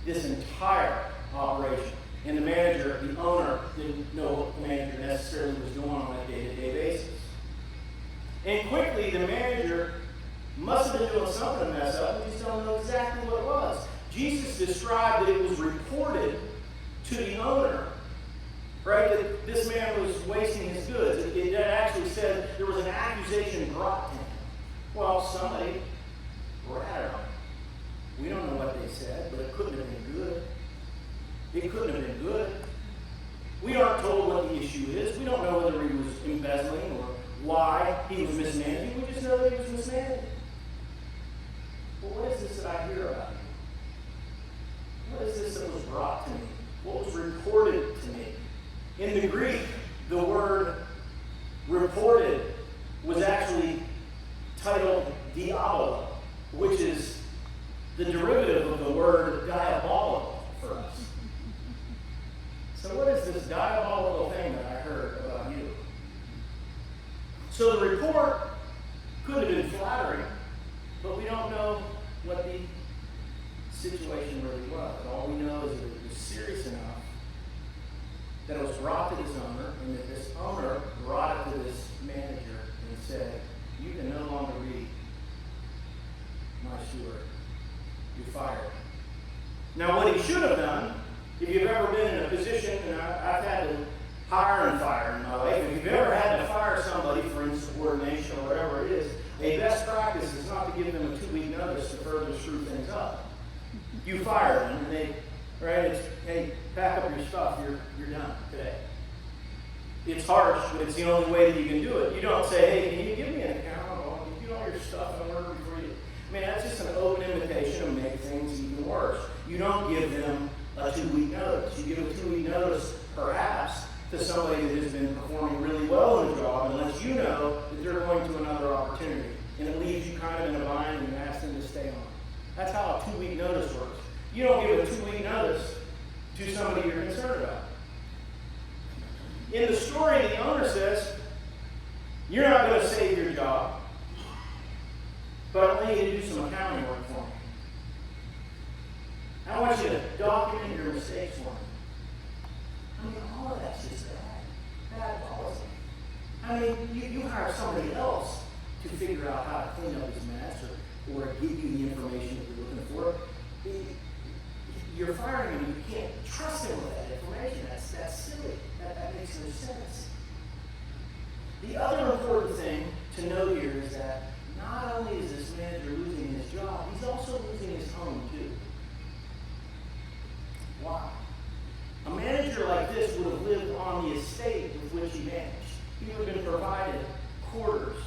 this entire operation. And the manager, the owner, didn't know what the manager necessarily was doing on a day-to-day basis. And quickly, the manager must have been doing something to mess up. We just don't know exactly what it was. Jesus described that it was reported to the owner, right, that this man was wasting his goods. It actually said there was an accusation brought to him. Well, somebody ratted him. We don't know what they said, but it couldn't have been good. It couldn't have been good. We aren't told what the issue is. We don't know whether he was embezzling or why he was mismanaging. We just know that he was mismanaging. Well, what is this that I hear about you? What is this that was brought to me? What was reported to me? In the Greek, the word reported was actually titled diabolo, which is the derivative of the word diabolical for us. So what is this diabolical thing that I heard about you? So the report could have been flattering, but we don't know what the situation really was. you fire him. Now, what he should have done, if you've ever been in a position, and I've had to hire and fire in my life, if you've ever had to fire somebody for insubordination or whatever it is, a best practice is not to give them a 2-week notice to further screw things up. You fire them, and they, right, it's, hey, pack up your stuff, you're done today. It's harsh, but it's the only way that you can do it. You don't say, hey, can you give me an account? I'll give you all your stuff in order before you. I mean, that's just an open invitation to make things even worse. You don't give them a 2-week notice. You give a 2-week notice, perhaps, to somebody that has been performing really well in the job, unless you know that they're going to another opportunity. And it leaves you kind of in a bind and you ask them to stay on. That's how a 2-week notice works. You don't give a 2-week notice to somebody you're concerned about. In the story, the owner says, you're not going to save your job, but I want you to do some accounting work for me. I want you to document your mistakes for me. I mean, all of that's just bad policy. I mean, you hire somebody else to figure out how to clean up his mess or give you the information that you're looking for. You're firing him, you can't trust him with that information. That's silly. That makes no sense. The other important thing to note here is that not only is this manager losing his job, he's also losing his home too. Why? A manager like this would have lived on the estate with which he managed. He would have been provided quarters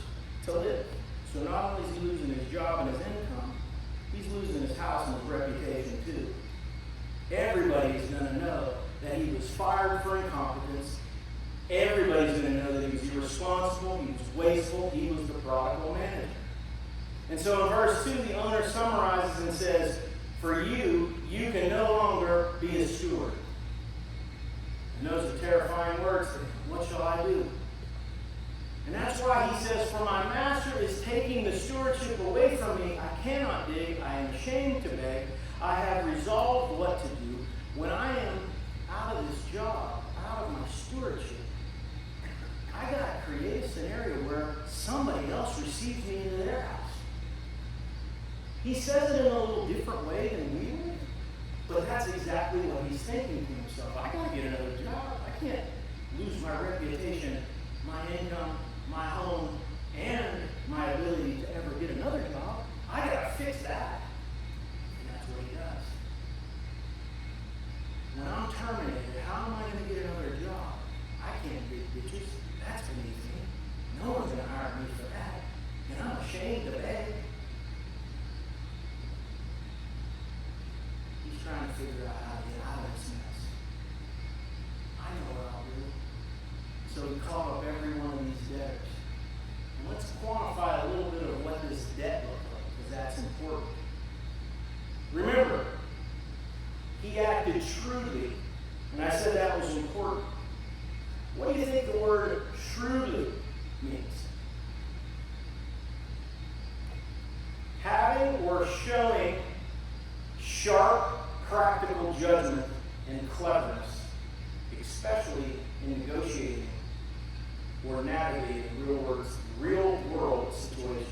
to live. So not only is he losing his job and his income, he's losing his house and his reputation too. Everybody's going to know that he was fired for incompetence. Everybody's going to know that he was irresponsible, he was wasteful, he was the prodigal manager. And so in verse 2, the owner summarizes and says, for you, you can no longer be a steward. And those are terrifying words to him. What shall I do? And that's why he says, for my master is taking the stewardship away from me. I cannot dig. I am ashamed to beg. I have resolved what to do. When I am out of this job, out of my stewardship, I got to create a scenario where somebody else receives me into their house. He says it in a little different way than we would, but that's exactly what he's thinking to himself. I got to get another job. I can't lose my reputation, my income, my home, and my ability to ever get another job. I got to fix that. And that's what he does. When I'm terminated, how am I going to get another job? I can't dig ditches. That's beneath me. No one's going to hire me for that. And I'm ashamed to beg. He's trying to figure out how to get out of this mess. I know what I'll do. So he called up every one of these debtors. And let's quantify a little bit of what this debt looked like, because that's important. Remember, he acted shrewdly, and I said that was important. What do you think the word shrewdly means? Having or showing sharp, practical judgment and cleverness, especially in negotiating or navigating real world situations,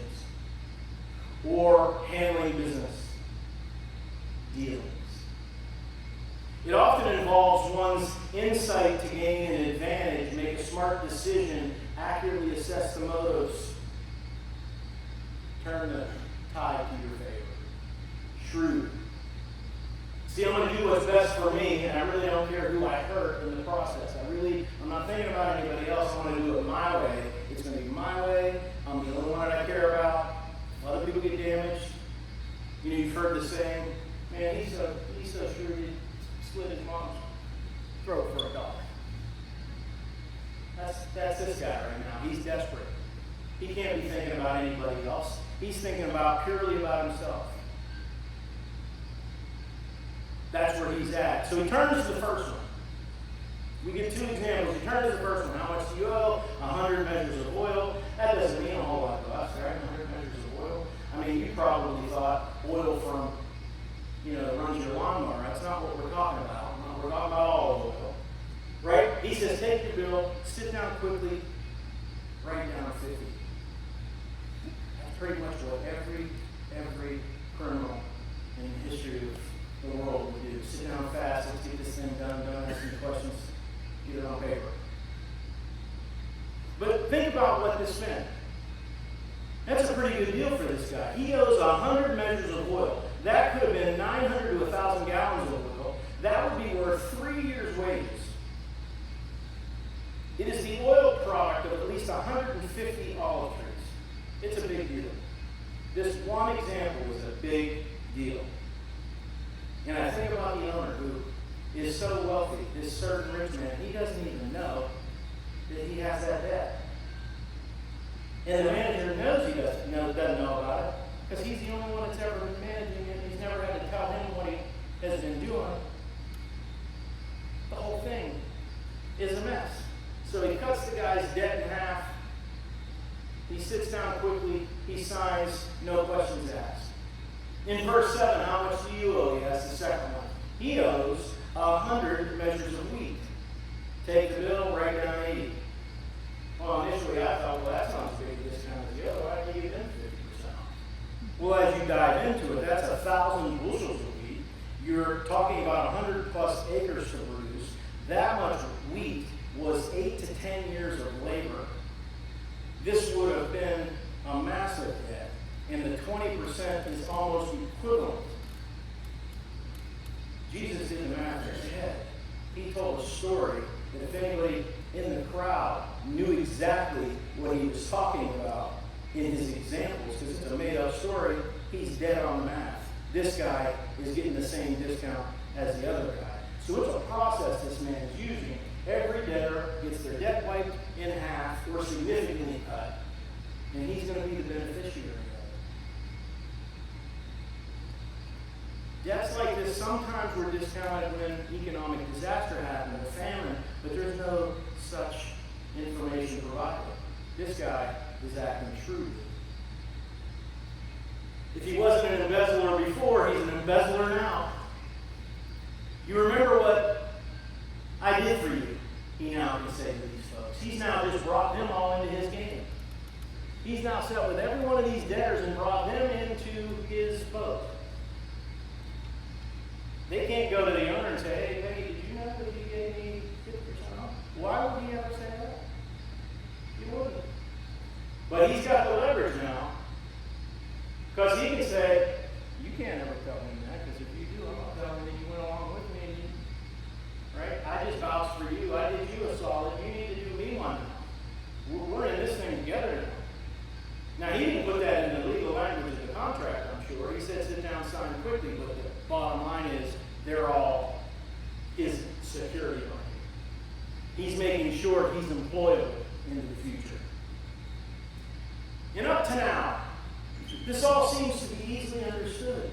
or handling business dealings. It often involves one's insight to gain an advantage, make a smart decision, accurately assess the motives, turn the tide to your favor. Shrewd. See, I'm going to do what's best for me, and I really don't care who I hurt in the process. I'm not thinking about anybody else. I want to do it my way. It's going to be my way. I'm the only one that I care about. Other people get damaged. You know, you've heard the saying, man, he's so shrewd, he split his mom's throat for $1. That's this guy right now. He's desperate. He can't be thinking about anybody else. He's thinking purely about himself. That's where he's at. So he turns to the first one. We get 2 examples. He turns to the first one. How much do you owe? 100 measures of oil. That doesn't mean a whole lot to us, right? 100 measures of oil. I mean, you probably thought oil from, that runs your lawnmower. That's not what we're talking about. We're talking about olive oil. Right? He says, take your bill, sit down quickly, write down 50. That's pretty much what every criminal in the history to spend. That's a pretty good deal for this guy. He owes 100 measures of oil. That could have been 900 to 1,000 gallons of oil. That would be worth 3 years' wages. It is the oil product of at least 150 olive trees. It's a big deal. This one example is a big deal. And I think about the owner who is so wealthy, this certain rich man, he doesn't even know that he has that debt. And the manager knows he doesn't know about it, because he's the only one that's ever been managing it. He's never had to tell him what he has been doing. The whole thing is a mess. So he cuts the guy's debt in half. He sits down quickly. He signs, no questions asked. In verse 7, how much do you owe? He asks the second one. He owes 100 measures of wheat. Take the bill, write down 80. Well, initially I thought, well, that sounds big a discount as the other. Why don't you give them 50% off? Well, as you dive into it, that's 1,000 bushels of wheat. You're talking about 100 plus acres to produce. That much wheat was 8 to 10 years of labor. This would have been a massive debt, and the 20% is almost equivalent. Jesus did the math in his head. He told a story that if anybody in the crowd knew exactly what he was talking about in his examples, because it's a made-up story, he's dead on the math. This guy is getting the same discount as the other guy. So it's a process this man is using. Every debtor gets their debt wiped in half or significantly cut, and he's going to be the beneficiary of it. Debts like this sometimes were discounted when economic disaster happened, a famine, but there's no such information provided. This guy is acting shrewdly. If he wasn't an embezzler before, he's an embezzler now. You remember what I did for you, he now can say to these folks. He's now just brought them all into his game. He's now sat with every one of these debtors and brought them into his boat. They can't go to the owner and say, hey, did you know that you gave me 50% off? Why would he ever say that? He wouldn't. But he's got the leverage now. Because he can say, you can't ever tell me that, because if you do, I'm not telling that you went along with me. Right? I just vouched for you. I did you a solid. You need to do me one now. We're in this thing together now. Now, he didn't put that in the legal language of the contract, I'm sure. He said sit down, sign quickly, but the bottom line is they're all his security money. He's making sure he's employable into the future. And up to now, this all seems to be easily understood.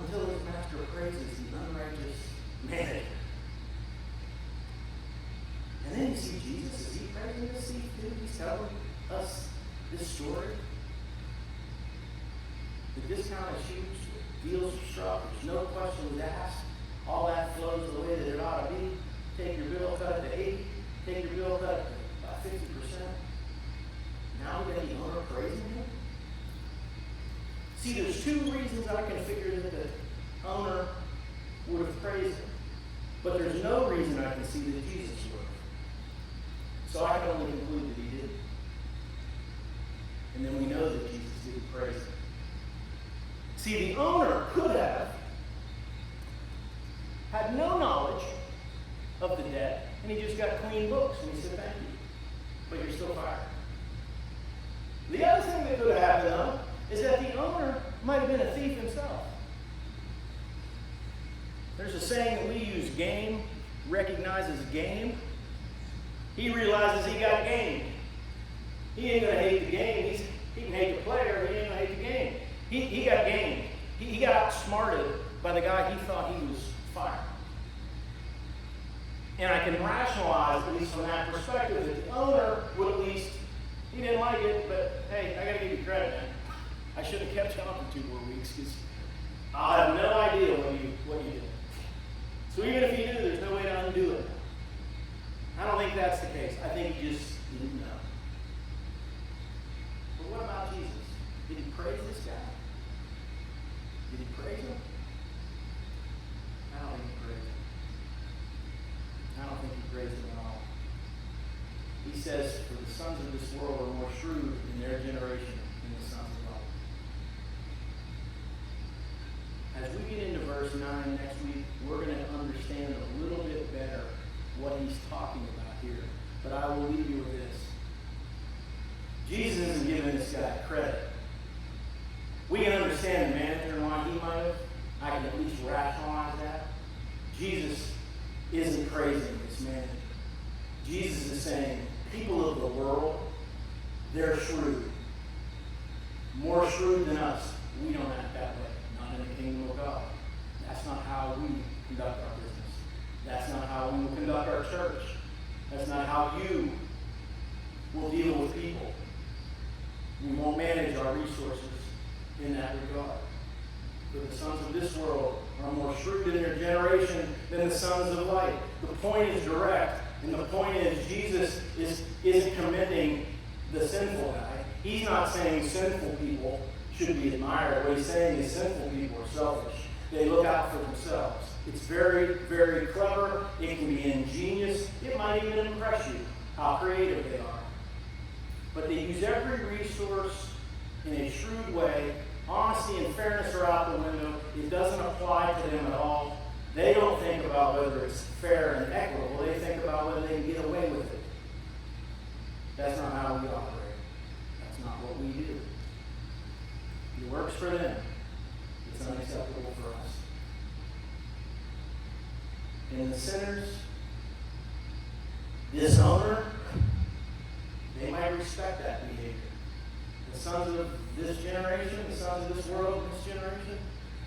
Until his master praises the unrighteous manager. And then you see Jesus. Is he praising this thief too? He's telling us this story. The discount is huge. The deals are struck. There's no questions asked. All that flows the way that it ought to be. Take your bill, cut it to 80. Take your bill, cut it to 50%. Now we got the owner praising him. See, there's two reasons I can figure that the owner would have praised him. But there's no reason I can see that Jesus would have. So I can only conclude that he did. And then we know that Jesus didn't praise him. See, the owner could have had no knowledge of the debt, and he just got clean books, and he said, thank you, but you're still fired. The other thing that could have happened, though, is that the owner might have been a thief himself. There's a saying that we use, game recognizes game. He realizes he got gamed. He ain't going to hate the game. He can hate the player, but he ain't going to hate the game. He got gamed. He got outsmarted by the guy he thought he was firing. And I can rationalize, at least from that perspective, that the owner would at least, he didn't like it, but hey, I got to give you credit, man. I should have kept you on for 2 more weeks because I'll have no idea what you did. So even if you do, there's no way to undo it. I don't think that's the case. I think he just didn't know. But what about Jesus? Did he praise this guy? Did he praise him? I don't think he praised him. I don't think he praised him at all. He He says, for the sons of this world are more shrewd in their generation than the sons of light. As we get into verse 9 next week, we're going to understand a little bit better what he's talking about here. But I will leave you with this. Jesus isn't giving this guy credit. We can understand the manager and why he might have. I can at least rationalize that. Jesus isn't praising this manager. Jesus is saying, people of the world, they're shrewd. More shrewd than us. We don't act that way. Not in the kingdom of God. That's not how we conduct our business. That's not how we will conduct our church. That's not how you will deal with people. We won't manage our resources in that regard. For the sons of this world are more shrewd in their generation than the sons of light. The point is direct, and the point is Jesus isn't commending the sinful guy. He's not saying sinful people should be admired. What he's saying is sinful people are selfish. They look out for themselves. It's very, very clever. It can be ingenious. It might even impress you how creative they are. But they use every resource in a shrewd way. Honesty and fairness are out the window. It doesn't apply to them at all. They don't think about whether it's fair and equitable. They think about whether they can get away with it. That's not how we operate. That's not what we do. It works for them. It's unacceptable for us. And the sinners, this owner, they might respect that behavior. The sons of this generation, the sons of this world, this generation,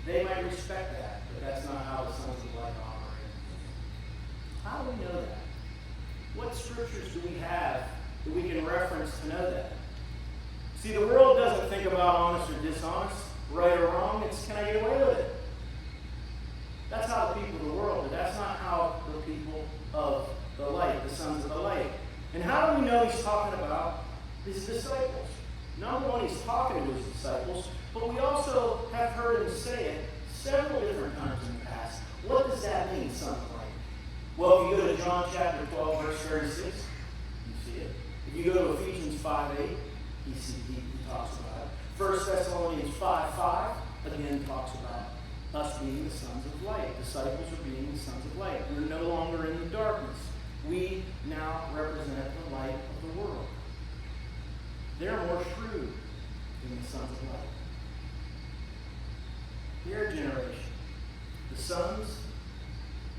they might respect that, but that's not how the sons of light operate. How do we know that? What scriptures do we have that we can reference to know that? See, the world doesn't think about honest or dishonest, right or wrong. It's, can I get away with it? That's how the people of the world, but that's not how the people of the light, the sons of the light. And how do we know he's talking about his disciples? Number one, he's talking to his disciples, but we also have heard him say it several different times in the past. What does that mean, son of light? Well, if you go to John chapter 12, verse 36, you see it. If you go to Ephesians 5:8, he talks about it. 1 Thessalonians 5:5, again, talks about us being the sons of light. Disciples are being the sons of light. We're no longer in the darkness. We now represent the light of the world. They're more shrewd than the sons of light. Their generation, the sons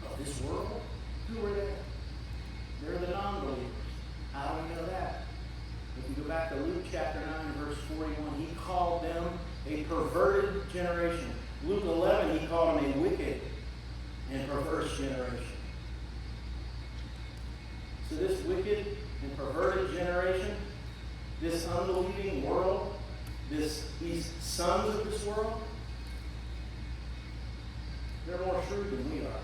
of this world, who are they? They're the non-believers. How do we know that? If you go back to Luke chapter 9, verse 41, he called them a perverted generation. Luke 11, he called them a wicked and perverse generation. So this wicked and perverted generation, this unbelieving world, these sons of this world, they're more shrewd than we are.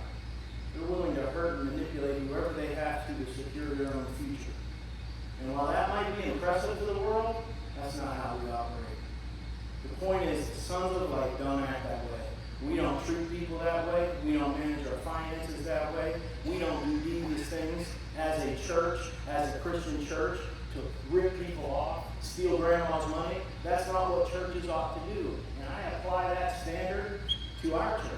They're willing to hurt and manipulate whoever they have to secure their own future. And while that might be impressive to the world, that's not how we operate. The point is, the sons of light don't act that way. We don't treat people that way. We don't manage our finances that way. We don't do devious things as a church, as a Christian church, to rip people off, steal grandma's money. That's not what churches ought to do. And I apply that standard to our church.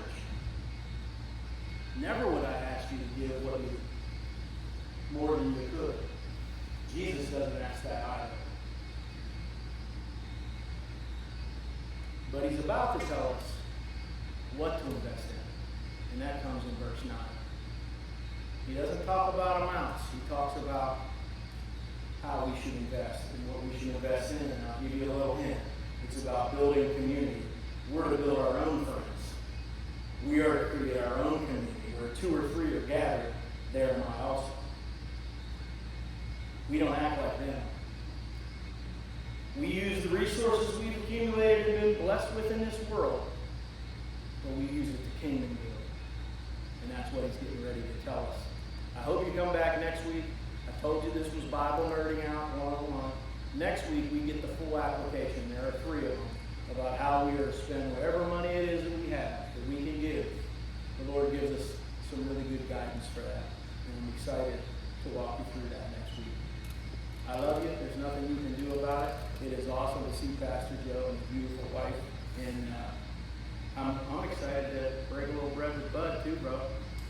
Never would I ask you to give what you more than you could. Jesus doesn't ask that either. But he's about to tell us what to invest in. And that comes in verse 9. He doesn't talk about amounts. He talks about how we should invest and what we should invest in. And I'll give you a little hint. It's about building community. We're to build our own friends. We are to create our own community where 2 or 3 are gathered, there am I also. We don't act like them. We use the resources we've accumulated and been blessed with in this world, but we use it to kingdom build. And that's what he's getting ready to tell us. I hope you come back next week. I told you this was Bible Nerding Out 101. Next week we get the full application. There are 3 of them about how we are to spend whatever money it is that we have, that we can give. The Lord gives us some really good guidance for that. And I'm excited to walk you through that next week. I love you. There's nothing you can do about it. It is awesome to see Pastor Joe and his beautiful wife. And I'm excited to break a little bread with Bud too, bro.